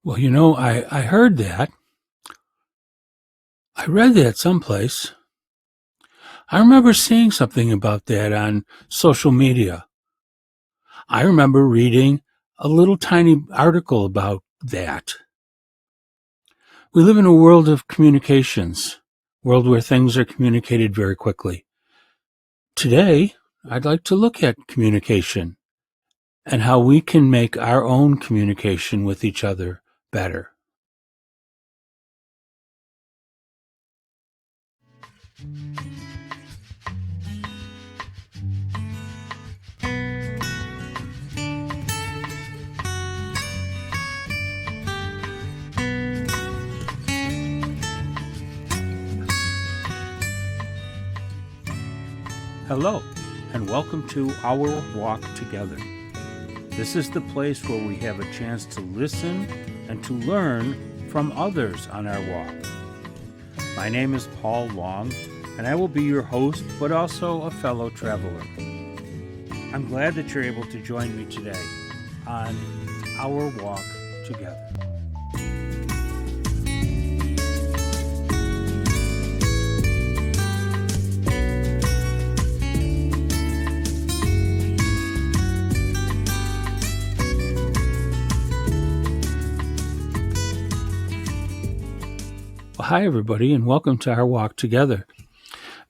Well, I heard that. I read that someplace. I remember seeing something about that on social media. I remember reading a little tiny article about that. We live in a world of communications, world where things are communicated very quickly. Today, I'd like to look at communication and how we can make our own communication with each other better. Hello, and welcome to Our Walk Together. This is the place where we have a chance to listen and to learn from others on our walk. My name is Paul Long, and I will be your host, but also a fellow traveler. I'm glad that you're able to join me today on Our Walk Together. Well, hi, everybody, and welcome to Our Walk Together.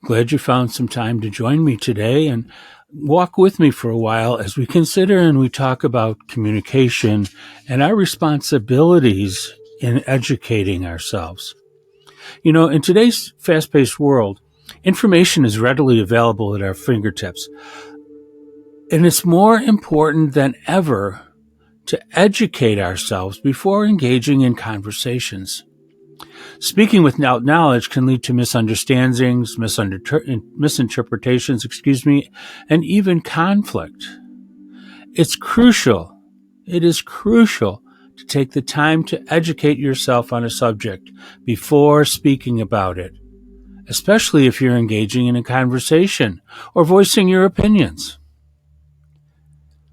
Glad you found some time to join me today and walk with me for a while as we consider and we talk about communication and our responsibilities in educating ourselves. In today's fast-paced world, information is readily available at our fingertips, and it's more important than ever to educate ourselves before engaging in conversations. Speaking without knowledge can lead to misunderstandings, misinterpretations, and even conflict. It is crucial to take the time to educate yourself on a subject before speaking about it, especially if you're engaging in a conversation or voicing your opinions.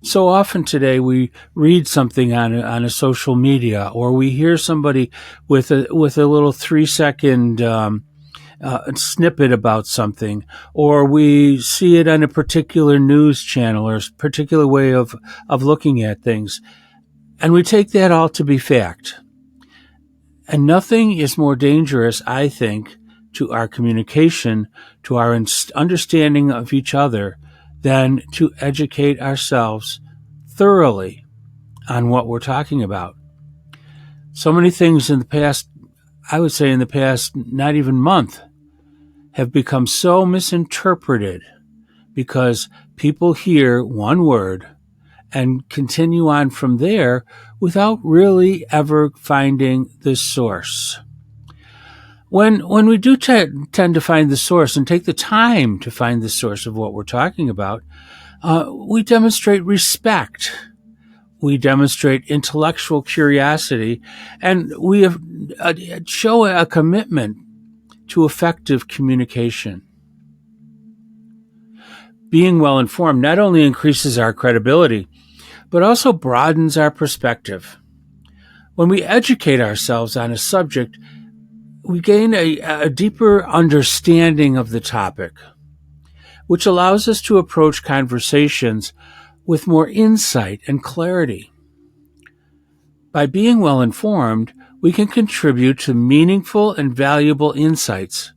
So often today we read something on a social media, or we hear somebody with a little 3-second snippet about something, or we see it on a particular news channel or a particular way of looking at things, and we take that all to be fact. And nothing is more dangerous, I think, to our communication, to our understanding of each other, than to educate ourselves thoroughly on what we're talking about. So many things in the past, I would say in the past not even month, have become so misinterpreted because people hear one word and continue on from there without really ever finding the source. When we do tend to find the source and take the time to find the source of what we're talking about, we demonstrate respect. We demonstrate intellectual curiosity, and we show a commitment to effective communication. Being well informed not only increases our credibility, but also broadens our perspective. When we educate ourselves on a subject, we gain a deeper understanding of the topic, which allows us to approach conversations with more insight and clarity. By being well informed, we can contribute to meaningful and valuable insights,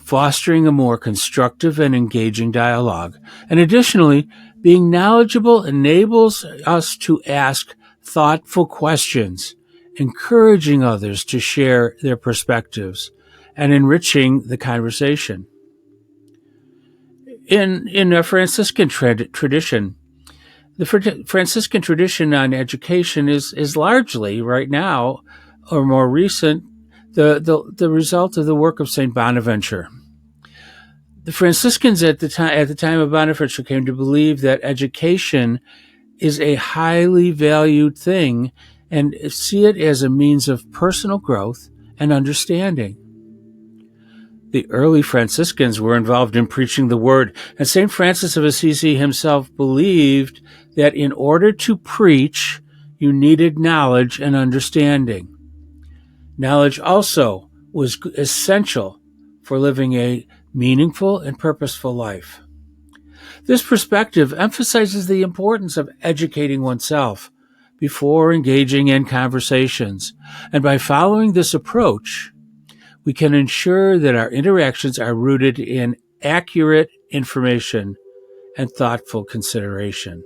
fostering a more constructive and engaging dialogue. And additionally, being knowledgeable enables us to ask thoughtful questions, encouraging others to share their perspectives and enriching the conversation. In a Franciscan tradition, the Franciscan tradition on education is largely, right now, or more recent, the result of the work of St. Bonaventure. The Franciscans at the time of Bonaventure came to believe that education is a highly valued thing and see it as a means of personal growth and understanding. The early Franciscans were involved in preaching the word, and St. Francis of Assisi himself believed that in order to preach, you needed knowledge and understanding. Knowledge also was essential for living a meaningful and purposeful life. This perspective emphasizes the importance of educating oneself before engaging in conversations, and by following this approach, we can ensure that our interactions are rooted in accurate information and thoughtful consideration.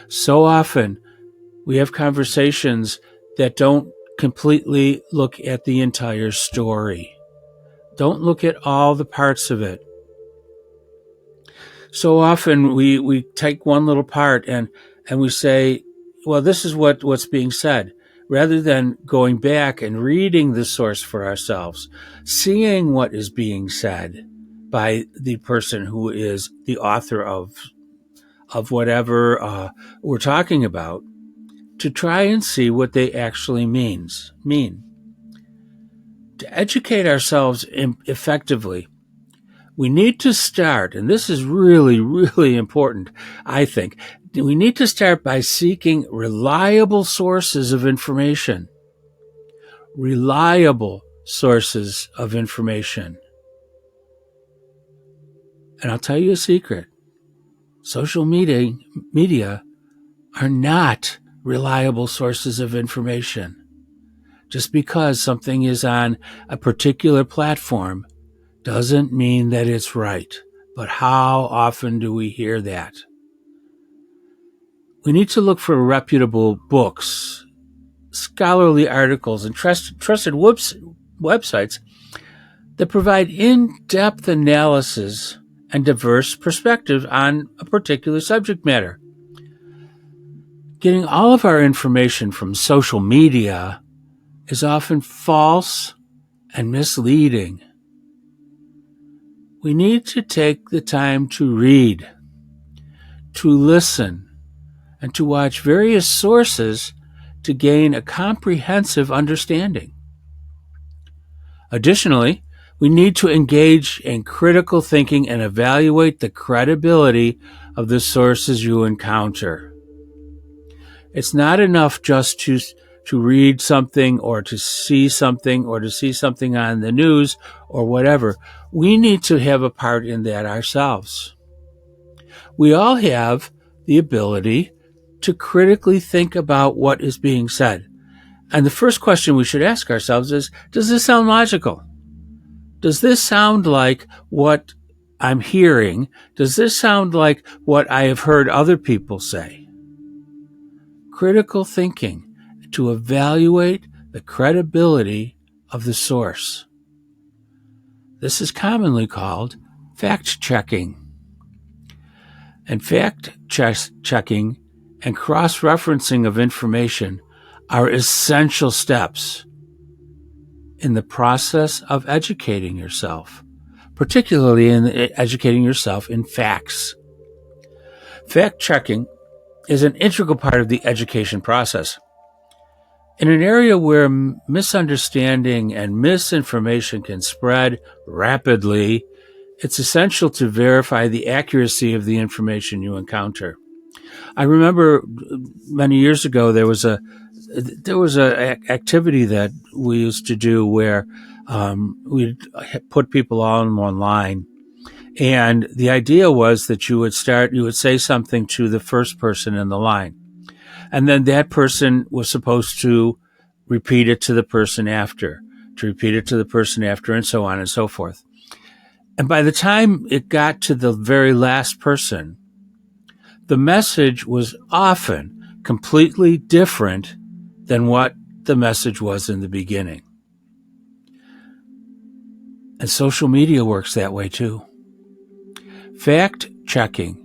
So often, we have conversations that don't completely look at the entire story. Don't look at all the parts of it. So often we take one little part and we say, well, this is what's being said, rather than going back and reading the source for ourselves, seeing what is being said by the person who is the author of whatever we're talking about, to try and see what they actually mean. To educate ourselves effectively, we need to start, and this is really, really important, I think, we need to start by seeking reliable sources of information. Reliable sources of information. And I'll tell you a secret. Social media are not reliable sources of information. Just because something is on a particular platform doesn't mean that it's right. But how often do we hear that? We need to look for reputable books, scholarly articles, and trusted websites that provide in-depth analysis and diverse perspective on a particular subject matter. Getting all of our information from social media is often false and misleading. We need to take the time to read, to listen, and to watch various sources to gain a comprehensive understanding. Additionally, we need to engage in critical thinking and evaluate the credibility of the sources you encounter. It's not enough just to read something or to see something or to see something on the news or whatever. We need to have a part in that ourselves. We all have the ability to critically think about what is being said. And the first question we should ask ourselves is, does this sound logical? Does this sound like what I'm hearing? Does this sound like what I have heard other people say? Critical thinking to evaluate the credibility of the source. This is commonly called fact-checking. And fact-checking and cross-referencing of information are essential steps in the process of educating yourself, particularly in educating yourself in facts. Fact-checking is an integral part of the education process. In an area where misunderstanding and misinformation can spread rapidly, it's essential to verify the accuracy of the information you encounter. I remember many years ago there was a activity that we used to do where we'd put people on online, and the idea was that you would say something to the first person in the line, and then that person was supposed to repeat it to the person after, and so on and so forth. And by the time it got to the very last person, the message was often completely different than what the message was in the beginning. And social media works that way too. Fact-checking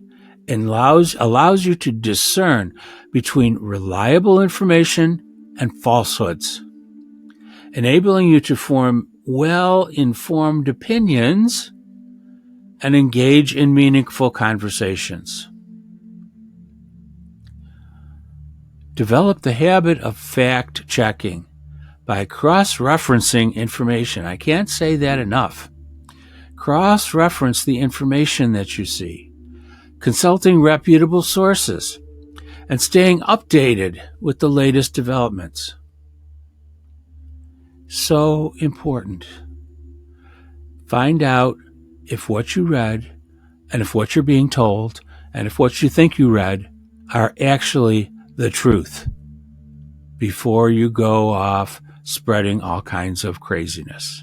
allows you to discern between reliable information and falsehoods, enabling you to form well-informed opinions and engage in meaningful conversations. Develop the habit of fact-checking by cross-referencing information. I can't say that enough. Cross-reference the information that you see, consulting reputable sources, and staying updated with the latest developments. So important. Find out if what you read and if what you're being told and if what you think you read are actually the truth before you go off spreading all kinds of craziness.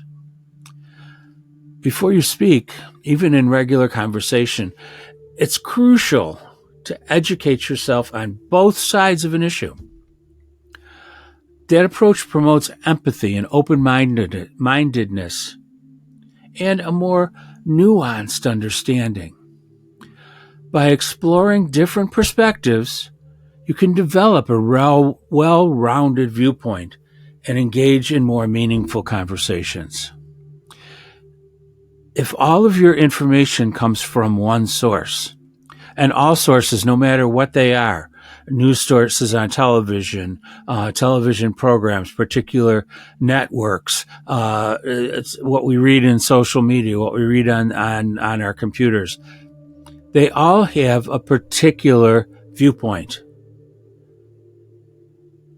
Before you speak, even in regular conversation, it's crucial to educate yourself on both sides of an issue. That approach promotes empathy and open-mindedness and a more nuanced understanding. By exploring different perspectives, you can develop a well-rounded viewpoint and engage in more meaningful conversations. If all of your information comes from one source, and all sources, no matter what they are, news sources on television, television programs, particular networks, it's what we read in social media, what we read on our computers, they all have a particular viewpoint.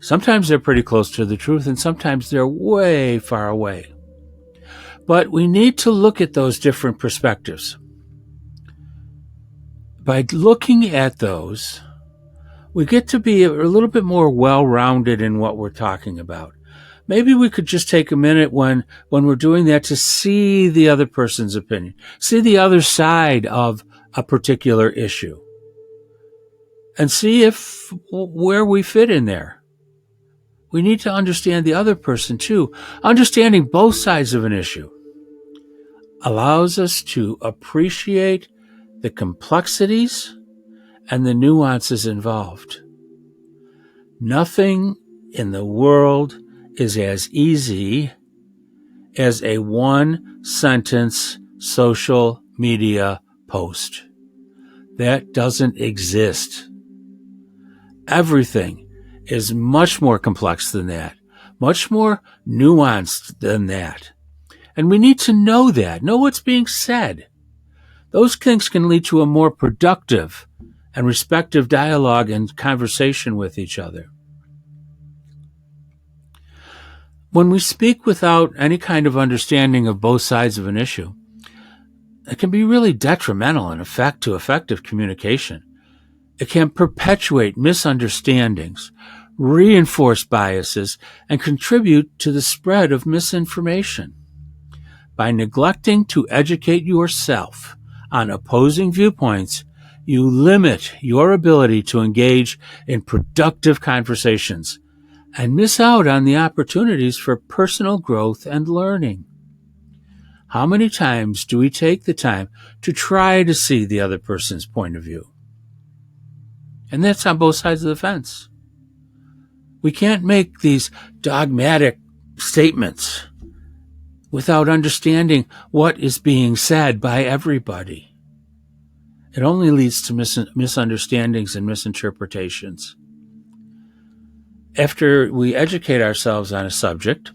Sometimes they're pretty close to the truth, and sometimes they're way far away. But we need to look at those different perspectives. By looking at those, we get to be a little bit more well-rounded in what we're talking about. Maybe we could just take a minute when we're doing that to see the other person's opinion, see the other side of a particular issue, and see where we fit in there. We need to understand the other person too. Understanding both sides of an issue allows us to appreciate the complexities and the nuances involved. Nothing in the world is as easy as a one-sentence social media post. That doesn't exist. Everything is much more complex than that, much more nuanced than that. And we need to know that, know what's being said. Those things can lead to a more productive and respectful dialogue and conversation with each other. When we speak without any kind of understanding of both sides of an issue, it can be really detrimental in effect to effective communication. It can perpetuate misunderstandings, reinforce biases, and contribute to the spread of misinformation. By neglecting to educate yourself on opposing viewpoints, you limit your ability to engage in productive conversations and miss out on the opportunities for personal growth and learning. How many times do we take the time to try to see the other person's point of view? And that's on both sides of the fence. We can't make these dogmatic statements without understanding what is being said by everybody. It only leads to misunderstandings and misinterpretations. After we educate ourselves on a subject,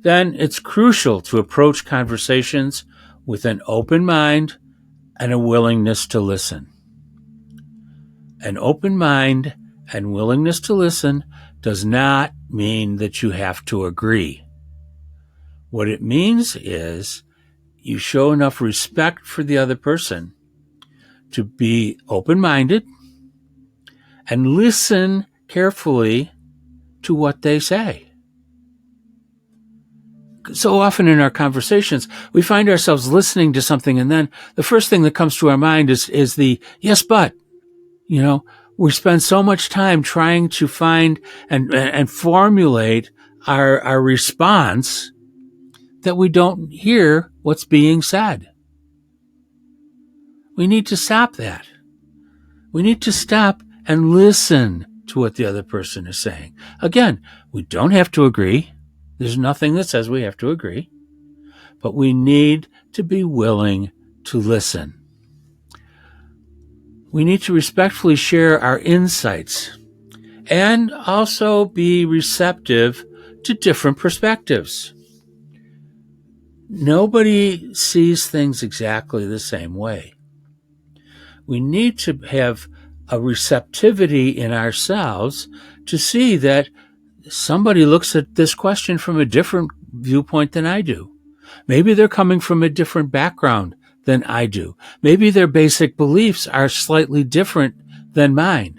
then it's crucial to approach conversations with an open mind and a willingness to listen. An open mind and willingness to listen does not mean that you have to agree. What it means is you show enough respect for the other person to be open-minded and listen carefully to what they say. So often in our conversations, we find ourselves listening to something, and then the first thing that comes to our mind is the yes, but. We spend so much time trying to find and formulate our response that we don't hear what's being said. We need to stop that. We need to stop and listen to what the other person is saying. Again, we don't have to agree. There's nothing that says we have to agree. But we need to be willing to listen. We need to respectfully share our insights and also be receptive to different perspectives. Nobody sees things exactly the same way. We need to have a receptivity in ourselves to see that somebody looks at this question from a different viewpoint than I do. Maybe they're coming from a different background than I do. Maybe their basic beliefs are slightly different than mine.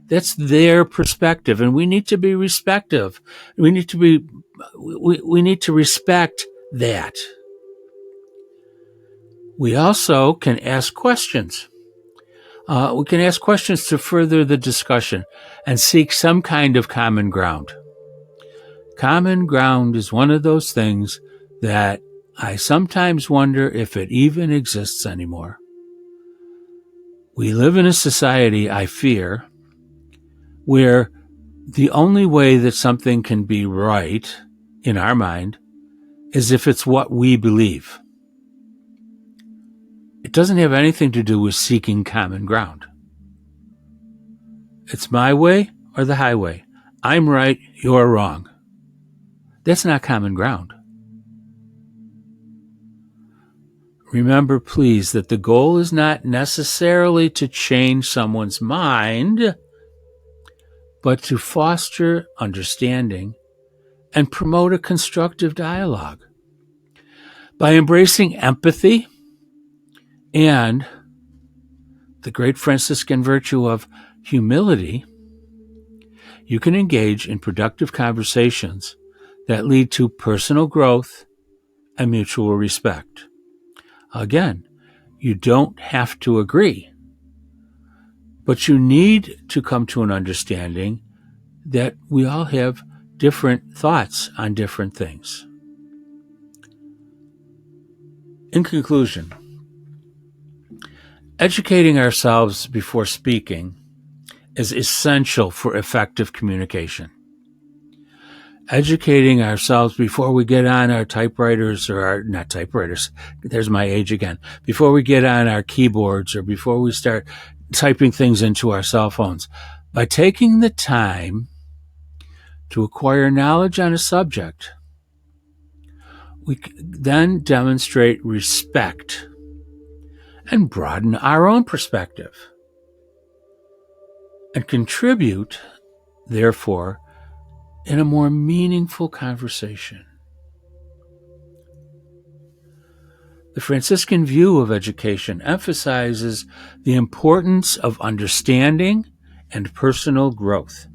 That's their perspective, and we need to be respective. We need to respect that. We also can ask questions. We can ask questions to further the discussion and seek some kind of common ground. Common ground is one of those things that I sometimes wonder if it even exists anymore. We live in a society, I fear, where the only way that something can be right in our mind is if it's what we believe. It doesn't have anything to do with seeking common ground. It's my way or the highway. I'm right, you're wrong. That's not common ground. Remember, please, that the goal is not necessarily to change someone's mind, but to foster understanding and promote a constructive dialogue. By embracing empathy and the great Franciscan virtue of humility, you can engage in productive conversations that lead to personal growth and mutual respect. Again, you don't have to agree, but you need to come to an understanding that we all have different thoughts on different things. In conclusion, educating ourselves before speaking is essential for effective communication. Educating ourselves before we get on our typewriters not typewriters, there's my age again, before we get on our keyboards or before we start typing things into our cell phones. By taking the time to acquire knowledge on a subject, we then demonstrate respect and broaden our own perspective and contribute, therefore, in a more meaningful conversation. The Franciscan view of education emphasizes the importance of understanding and personal growth.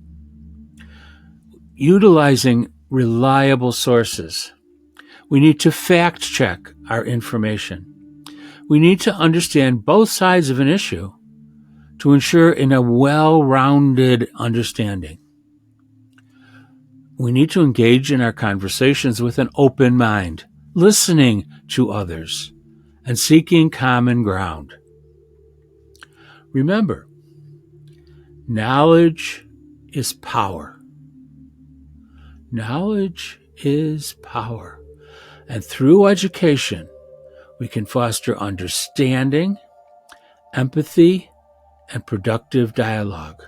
Utilizing reliable sources, we need to fact-check our information. We need to understand both sides of an issue to ensure in a well-rounded understanding. We need to engage in our conversations with an open mind, listening to others, and seeking common ground. Remember, knowledge is power. Knowledge is power. And through education, we can foster understanding, empathy, and productive dialogue.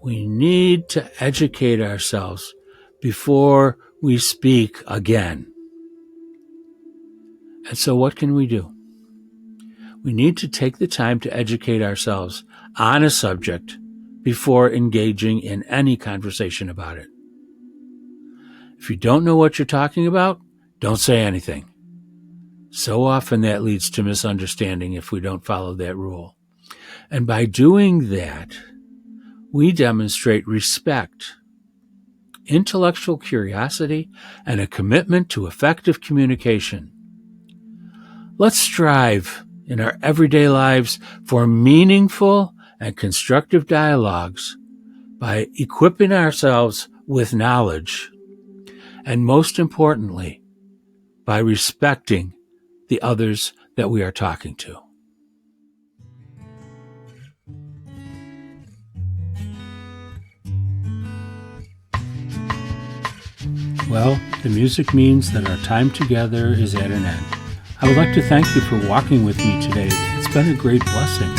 We need to educate ourselves before we speak again. And so what can we do? We need to take the time to educate ourselves on a subject before engaging in any conversation about it. If you don't know what you're talking about, don't say anything. So often that leads to misunderstanding if we don't follow that rule. And by doing that, we demonstrate respect, intellectual curiosity, and a commitment to effective communication. Let's strive in our everyday lives for meaningful and constructive dialogues by equipping ourselves with knowledge, and most importantly, by respecting the others that we are talking to. Well, the music means that our time together is at an end. I would like to thank you for walking with me today. It's been a great blessing.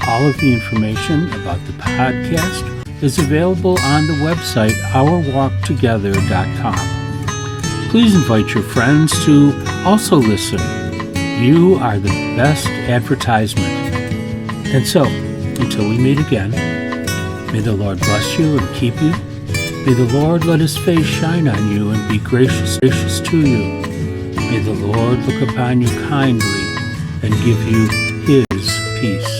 All of the information about the podcast is available on the website ourwalktogether.com. Please invite your friends to also listen. You are the best advertisement. And so, Until we meet again, may the Lord bless you and keep you. May the Lord let his face shine on you and be gracious to you. May the Lord look upon you kindly and give you his peace.